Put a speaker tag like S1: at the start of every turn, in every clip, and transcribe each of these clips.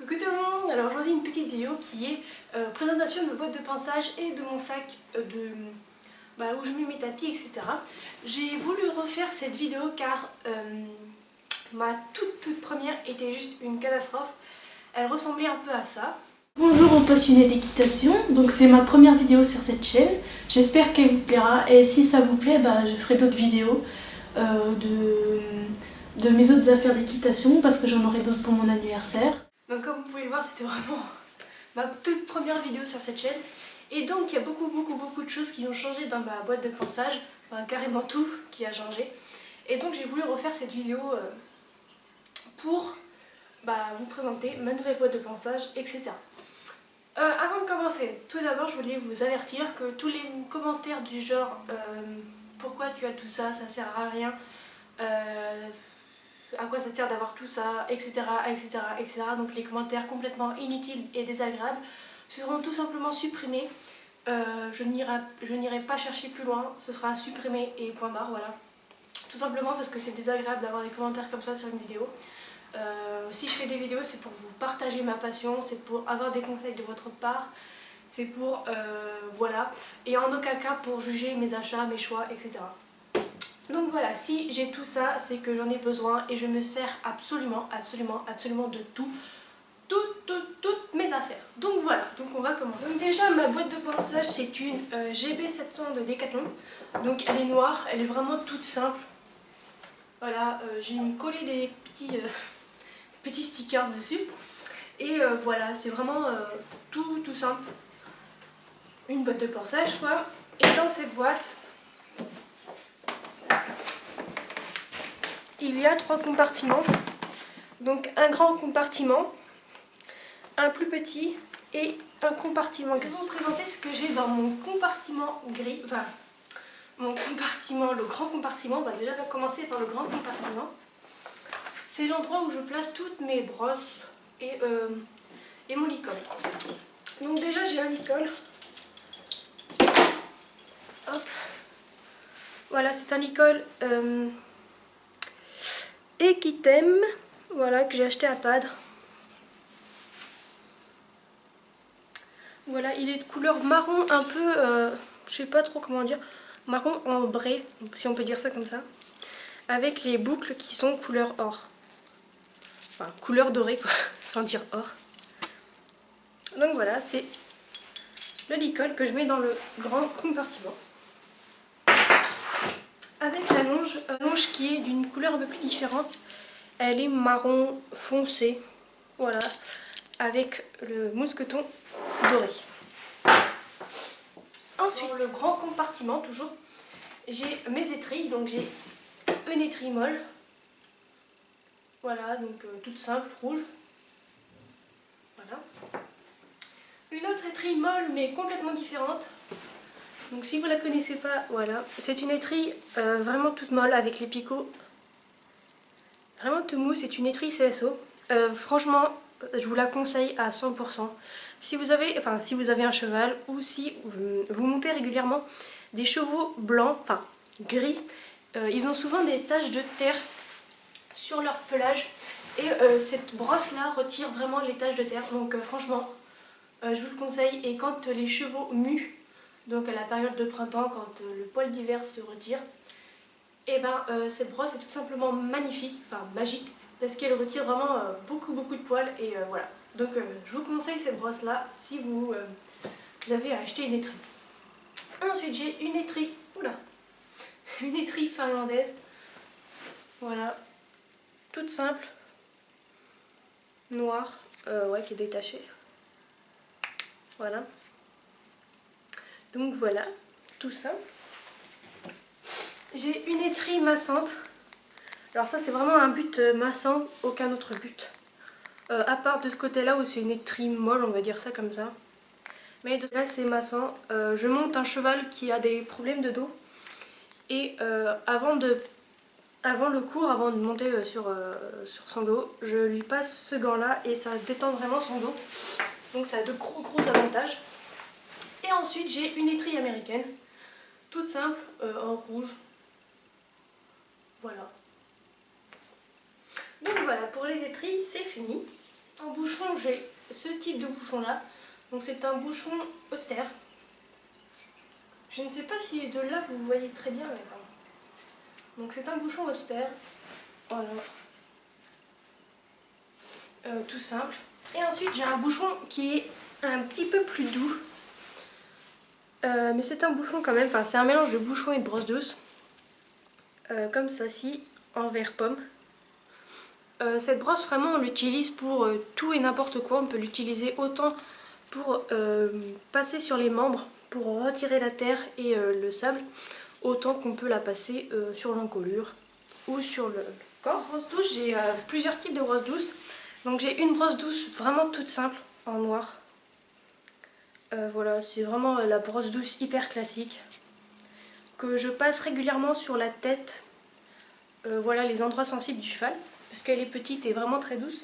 S1: Coucou tout le monde. Alors aujourd'hui une petite vidéo qui est présentation de ma boîte de pinçage et de mon sac où je mets mes tapis, etc. J'ai voulu refaire cette vidéo car ma toute première était juste une catastrophe. Elle ressemblait un peu à ça. Bonjour aux passionnés d'équitation, donc c'est ma première vidéo sur cette chaîne. J'espère qu'elle vous plaira et si ça vous plaît, je ferai d'autres vidéos de mes autres affaires d'équitation parce que j'en aurai d'autres pour mon anniversaire. Donc comme vous pouvez le voir, c'était vraiment ma toute première vidéo sur cette chaîne. Et donc il y a beaucoup de choses qui ont changé dans ma boîte de pinçage, enfin carrément tout qui a changé. Et donc j'ai voulu refaire cette vidéo pour vous présenter ma nouvelle boîte de pinçage, etc. Avant de commencer, tout d'abord je voulais vous avertir que tous les commentaires du genre pourquoi tu as tout ça, ça sert à rien, à quoi ça sert d'avoir tout ça, etc. Donc les commentaires complètement inutiles et désagréables seront tout simplement supprimés. Je n'irai pas chercher plus loin, ce sera supprimé et point barre, voilà. Tout simplement parce que c'est désagréable d'avoir des commentaires comme ça sur une vidéo. Si je fais des vidéos, c'est pour vous partager ma passion, c'est pour avoir des conseils de votre part, c'est pour, voilà, et en aucun cas pour juger mes achats, mes choix, etc. Donc voilà, si j'ai tout ça, c'est que j'en ai besoin et je me sers absolument de toutes mes affaires. Donc voilà, donc on va commencer. Donc déjà, ma boîte de pinçage, c'est une GB700 de Decathlon. Donc elle est noire, elle est vraiment toute simple. Voilà, j'ai collé des petits stickers dessus. Et voilà, c'est vraiment tout simple. Une boîte de pinçage quoi. Et dans cette boîte, il y a 3 compartiments. Donc un grand compartiment, un plus petit et un compartiment gris. Je vais vous présenter ce que j'ai dans mon compartiment gris. Enfin, mon compartiment, le grand compartiment. On va déjà commencer par le grand compartiment. C'est l'endroit où je place toutes mes brosses et mon licol. Donc déjà j'ai un licol. Hop. Voilà, c'est un licol Equitem, voilà, que j'ai acheté à Padre. Voilà, il est de couleur marron un peu, je sais pas trop comment dire, marron ambré, si on peut dire ça comme ça, avec les boucles qui sont couleur or. Enfin, couleur dorée quoi, sans dire or. Donc voilà, c'est le licol que je mets dans le grand compartiment. Avec la longe qui est d'une couleur un peu plus différente. Elle est marron foncé, voilà, avec le mousqueton doré. Ensuite, dans le grand compartiment, toujours, j'ai mes étrilles. Donc j'ai une étrille molle, voilà, donc toute simple, rouge. Voilà. Une autre étrille molle, mais complètement différente. Donc si vous la connaissez pas, voilà, c'est une étrille vraiment toute molle avec les picots vraiment tout mou. C'est une étrille CSO. Franchement, je vous la conseille à 100%. Si vous avez un cheval ou si vous montez régulièrement des chevaux blancs, enfin gris, ils ont souvent des taches de terre sur leur pelage et cette brosse là retire vraiment les taches de terre. Donc franchement, je vous le conseille. Et quand les chevaux muent, donc à la période de printemps, quand le poil d'hiver se retire, et cette brosse est tout simplement magnifique, enfin magique, parce qu'elle retire vraiment beaucoup de poils et voilà. Donc je vous conseille cette brosse là si vous avez à acheter une étrille. Ensuite j'ai une étrille, une étrille finlandaise, voilà, toute simple, noire, ouais, qui est détachée, voilà. Donc voilà, tout simple. J'ai une étrille massante. Alors ça c'est vraiment un but massant, aucun autre but. À part de ce côté là où c'est une étrille molle, on va dire ça comme ça. Mais de là c'est massant. Je monte un cheval qui a des problèmes de dos. Et avant le cours, avant de monter sur son dos, je lui passe ce gant là et ça détend vraiment son dos. Donc ça a de gros avantages. Et ensuite j'ai une étrille américaine, toute simple, en rouge. Voilà. Donc voilà, pour les étrilles, c'est fini. en bouchon, j'ai ce type de bouchon là. Donc c'est un bouchon austère. Je ne sais pas si de là vous voyez très bien. Mais bon. Donc c'est un bouchon austère. Voilà. Tout simple. Et ensuite j'ai un bouchon qui est un petit peu plus doux. Mais c'est un bouchon quand même. Enfin, c'est un mélange de bouchon et de brosse douce. Comme ça-ci, en vert pomme. Cette brosse, vraiment, on l'utilise pour tout et n'importe quoi. On peut l'utiliser autant pour passer sur les membres, pour retirer la terre et le sable, autant qu'on peut la passer sur l'encolure ou sur le corps. Brosse douce, j'ai plusieurs types de brosses douces. Donc j'ai une brosse douce vraiment toute simple, en noir. Voilà, c'est vraiment la brosse douce hyper classique, que je passe régulièrement sur la tête, voilà les endroits sensibles du cheval, parce qu'elle est petite et vraiment très douce.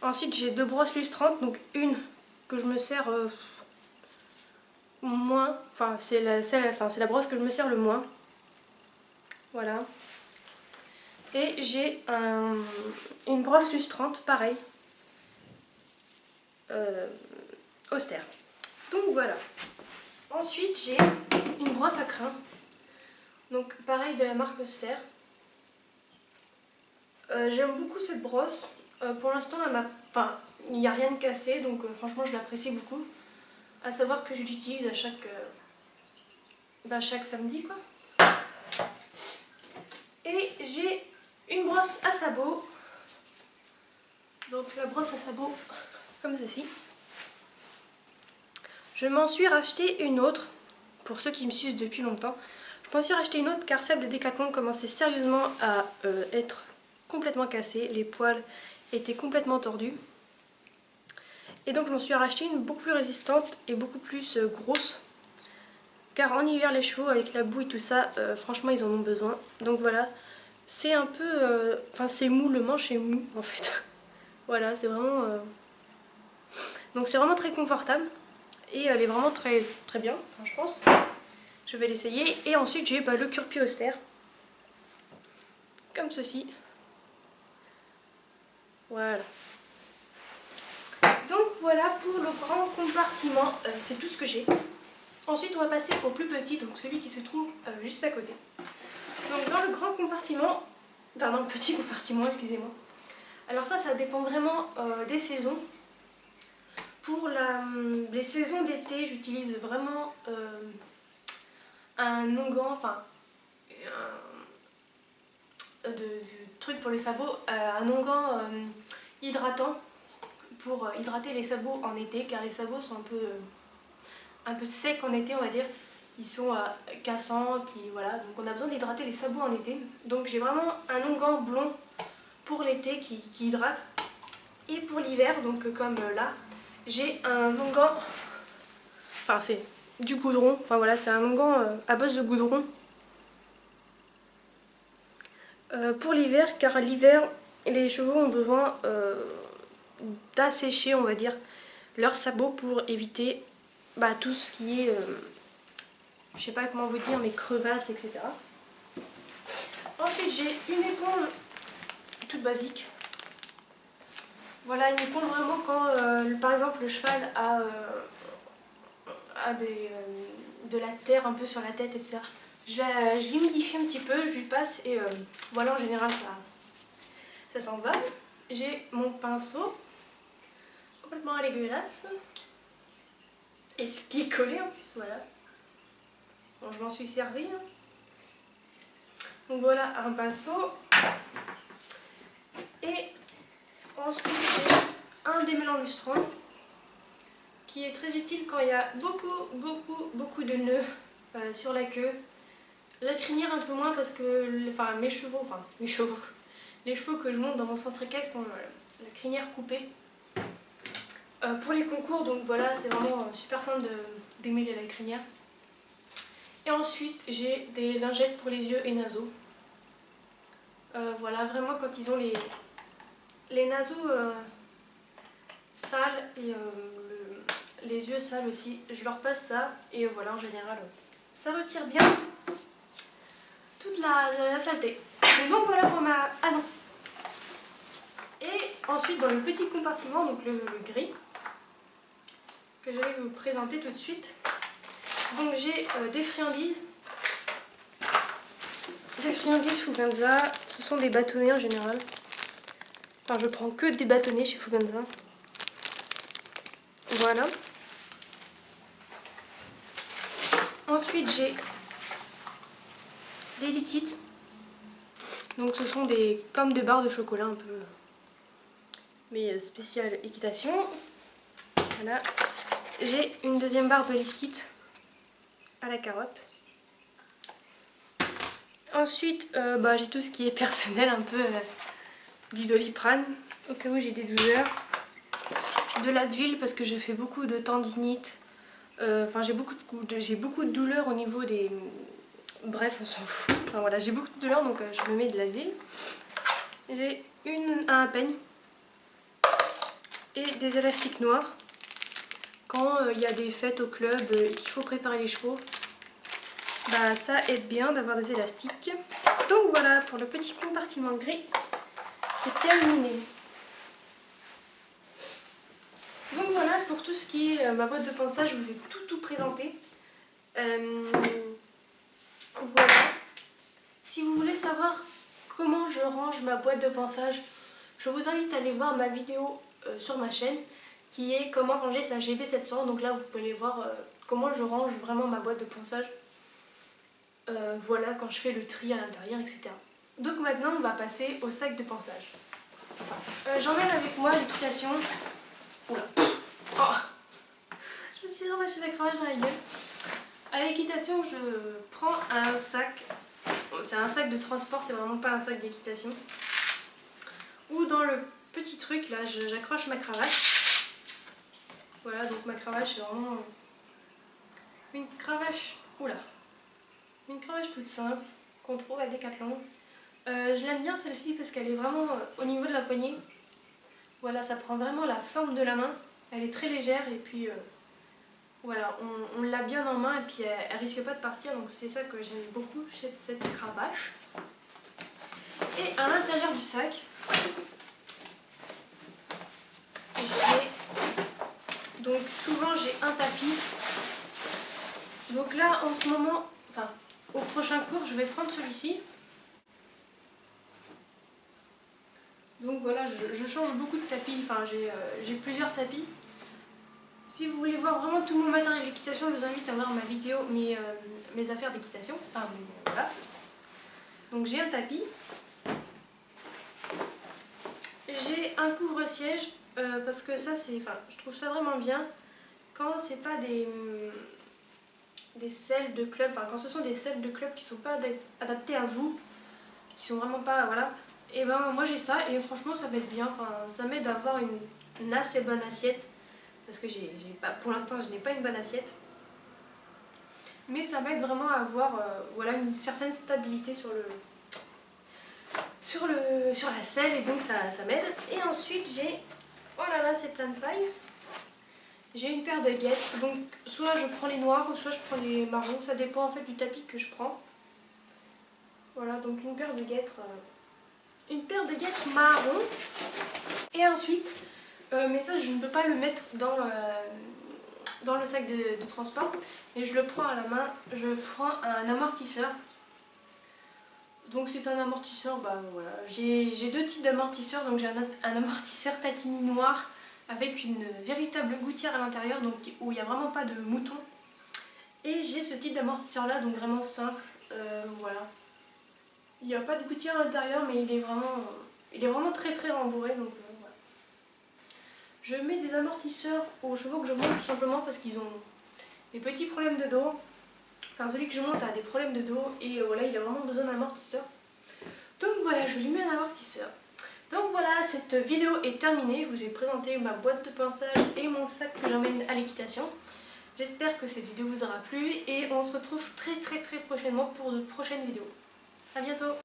S1: Ensuite j'ai deux brosses lustrantes, donc une que je me sers moins, enfin c'est la brosse que je me sers le moins. Voilà. Et j'ai une brosse lustrante, pareil, austère. Donc voilà. Ensuite j'ai une brosse à crin, donc pareil de la marque Austère. J'aime beaucoup cette brosse. Pour l'instant, il n'y a rien de cassé, donc franchement, je l'apprécie beaucoup. À savoir que je l'utilise à chaque samedi, quoi. Et j'ai une brosse à sabot. Donc la brosse à sabot, comme ceci. Je m'en suis racheté une autre, pour ceux qui me suivent depuis longtemps. Je m'en suis racheté une autre car celle de Decathlon commençait sérieusement à être complètement cassée. Les poils étaient complètement tordus. Et donc je m'en suis racheté une beaucoup plus résistante et beaucoup plus grosse. Car en hiver les chevaux avec la boue et tout ça, franchement ils en ont besoin. Donc voilà, c'est un peu... c'est mou, le manche est mou en fait. Voilà, c'est vraiment... Donc c'est vraiment très confortable. Et elle est vraiment très, très bien, enfin, je pense. Je vais l'essayer. Et ensuite j'ai le cure-pied austère. Comme ceci. Voilà. Donc voilà pour le grand compartiment, c'est tout ce que j'ai. Ensuite on va passer au plus petit, donc celui qui se trouve juste à côté. Donc dans le grand compartiment, enfin dans le petit compartiment, excusez-moi. Alors ça dépend vraiment des saisons. Pour les saisons d'été, j'utilise vraiment un onguent, enfin de truc pour les sabots, un onguent hydratant pour hydrater les sabots en été, car les sabots sont un peu secs en été, on va dire. Ils sont cassants, puis voilà, donc on a besoin d'hydrater les sabots en été. Donc j'ai vraiment un onguent blond pour l'été qui hydrate. Et pour l'hiver, donc comme là, j'ai un onguent, enfin c'est du goudron, enfin voilà, c'est un onguent à base de goudron. Pour l'hiver, car l'hiver, les chevaux ont besoin d'assécher, on va dire, leurs sabots pour éviter tout ce qui est, je sais pas comment vous dire, mais crevasses, etc. Ensuite, j'ai une éponge toute basique. Voilà, une éponge vraiment quand, par exemple, le cheval a de la terre un peu sur la tête, etc. Je l'humidifie un petit peu, je lui passe et voilà, en général, ça s'en va. J'ai mon pinceau, complètement dégueulasse. Et ce qui est collé en plus, voilà. Bon, je m'en suis servi. Hein. Donc voilà, un pinceau. Et ensuite, j'ai un démêlant lustrant qui est très utile quand il y a beaucoup de nœuds sur la queue. La crinière un peu moins parce que mes chevaux, les chevaux que je monte dans mon centre équestre ont la crinière coupée. Pour les concours, donc voilà, c'est vraiment super simple de démêler la crinière. Et ensuite, j'ai des lingettes pour les yeux et naseaux. Voilà, vraiment quand ils ont les naseaux sales et les yeux sales aussi, je leur passe ça et voilà, en général, ça retire bien toute la saleté. Donc voilà pour ma... Ah non. Et ensuite, ensuite dans le petit compartiment, donc le gris, que je vais vous présenter tout de suite. Donc j'ai des friandises. Des friandises Fuganza, ce sont des bâtonnets en général. Enfin, je prends que des bâtonnets chez Fuganza. Voilà. Ensuite, j'ai des liquides. Donc, ce sont comme des barres de chocolat un peu. Mais spécial équitation. Voilà. J'ai une deuxième barre de liquide à la carotte. Ensuite, j'ai tout ce qui est personnel, un peu du Doliprane, au cas où j'ai des douleurs. De l'Advil parce que je fais beaucoup de tendinite. Enfin, j'ai beaucoup de douleurs au niveau des... Bref, on s'en fout. Enfin voilà, j'ai beaucoup de douleurs, donc je me mets de l'Advil. J'ai un peigne et des élastiques noirs. Quand il y a des fêtes au club et qu'il faut préparer les chevaux, ça aide bien d'avoir des élastiques. Donc voilà, pour le petit compartiment gris, c'est terminé. Donc voilà, pour tout ce qui est ma boîte de ponçage, je vous ai tout présenté. Voilà. Si vous voulez savoir comment je range ma boîte de ponçage, je vous invite à aller voir ma vidéo sur ma chaîne qui est comment ranger sa GB700. Donc là, vous pouvez aller voir comment je range vraiment ma boîte de ponçage. Voilà, quand je fais le tri à l'intérieur, etc. Donc maintenant, on va passer au sac de ponçage. J'emmène avec moi l'équitation. Oula. Oh. Je me suis ramassé la cravache dans la gueule. À l'équitation, je prends un sac. C'est un sac de transport, c'est vraiment pas un sac d'équitation. Ou dans le petit truc là, j'accroche ma cravache. Voilà, donc ma cravache c'est vraiment une cravache. Oula. Une cravache toute simple qu'on trouve à Decathlon. Je l'aime bien celle-ci parce qu'elle est vraiment au niveau de la poignée. Voilà, ça prend vraiment la forme de la main. Elle est très légère et puis voilà, on l'a bien en main et puis elle risque pas de partir. Donc c'est ça que j'aime beaucoup chez cette cravache. Et à l'intérieur du sac, donc souvent j'ai un tapis. Donc là en ce moment, enfin au prochain cours je vais prendre celui-ci. Donc voilà, je change beaucoup de tapis, enfin j'ai plusieurs tapis. Si vous voulez voir vraiment tout mon matériel d'équitation, je vous invite à voir ma vidéo, mes affaires d'équitation. Enfin, voilà. Donc j'ai un tapis. J'ai un couvre-siège, parce que ça c'est, je trouve ça vraiment bien. Quand c'est pas des selles de club, quand ce sont des selles de club qui sont pas adaptées à vous, qui sont vraiment pas, voilà. Et moi j'ai ça et franchement ça m'aide bien, ça m'aide à avoir une assez bonne assiette. Parce que pour l'instant je n'ai pas une bonne assiette. Mais ça m'aide vraiment à avoir voilà, une certaine stabilité sur la selle et donc ça m'aide. Et ensuite j'ai, oh là là c'est plein de paille. J'ai une paire de guêtres, donc soit je prends les noirs ou soit je prends les marrons, ça dépend en fait du tapis que je prends. Voilà, donc une paire de guêtres marron. Et ensuite, mais ça je ne peux pas le mettre dans le sac de transport, mais je le prends à la main, je prends un amortisseur. Donc c'est un amortisseur, voilà, j'ai deux types d'amortisseurs, donc j'ai un amortisseur Tatini noir avec une véritable gouttière à l'intérieur, donc où il n'y a vraiment pas de mouton. Et j'ai ce type d'amortisseur là, donc vraiment simple, voilà. Il n'y a pas de gouttière à l'intérieur, mais il est vraiment très très rembourré, donc voilà. Je mets des amortisseurs aux chevaux que je monte tout simplement parce qu'ils ont des petits problèmes de dos. Enfin, celui que je monte a des problèmes de dos et voilà, il a vraiment besoin d'un amortisseur. Donc voilà, je lui mets un amortisseur. Donc voilà, cette vidéo est terminée. Je vous ai présenté ma boîte de ponçage et mon sac que j'emmène à l'équitation. J'espère que cette vidéo vous aura plu et on se retrouve très prochainement pour de prochaines vidéos. A bientôt!